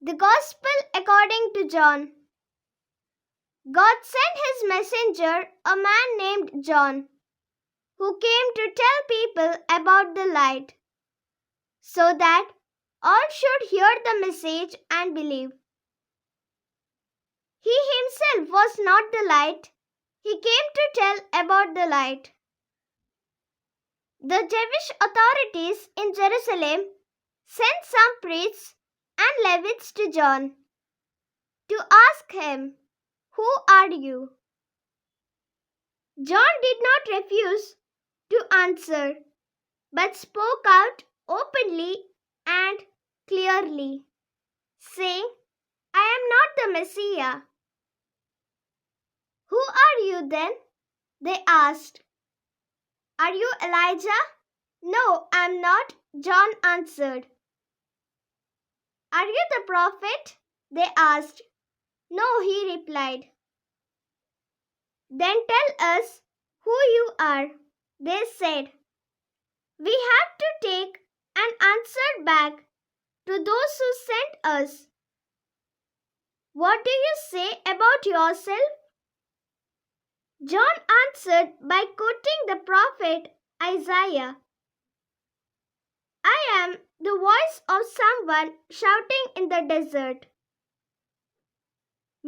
The Gospel according to John. God sent his messenger, a man named John, who came to tell people about the light, so that all should hear the message and believe. He himself was not the light, he came to tell about the light. The Jewish authorities in Jerusalem sent some priests and Levites to John to ask him, "Who are you?" John did not refuse to answer, but spoke out openly and clearly, saying, "I am not the Messiah." "Who are you then?" they asked. "Are you Elijah?" "No, I am not," John answered. "Are you the prophet?" they asked. "No," he replied. "Then tell us who you are," they said. "We have to take an answer back to those who sent us. What do you say about yourself?" John answered by quoting the prophet Isaiah. "I am the voice of someone shouting in the desert.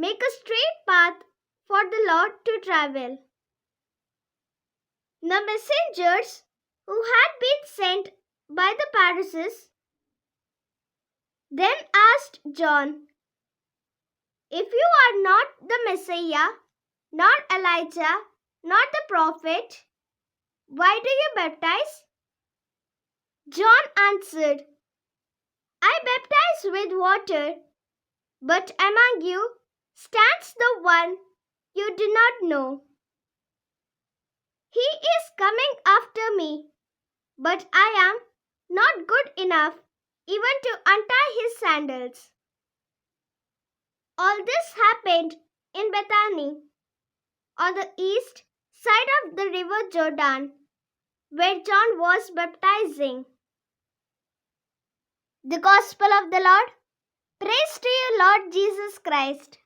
Make a straight path for the Lord to travel." The messengers who had been sent by the Pharisees then asked John, "If you are not the Messiah, nor Elijah, nor the prophet, why do you baptize?" John answered, "I baptize with water, but among you stands the one you do not know. He is coming after me, but I am not good enough even to untie his sandals." All this happened in Bethany, on the east side of the river Jordan, where John was baptizing. The Gospel of the Lord. Praise to you, Lord Jesus Christ.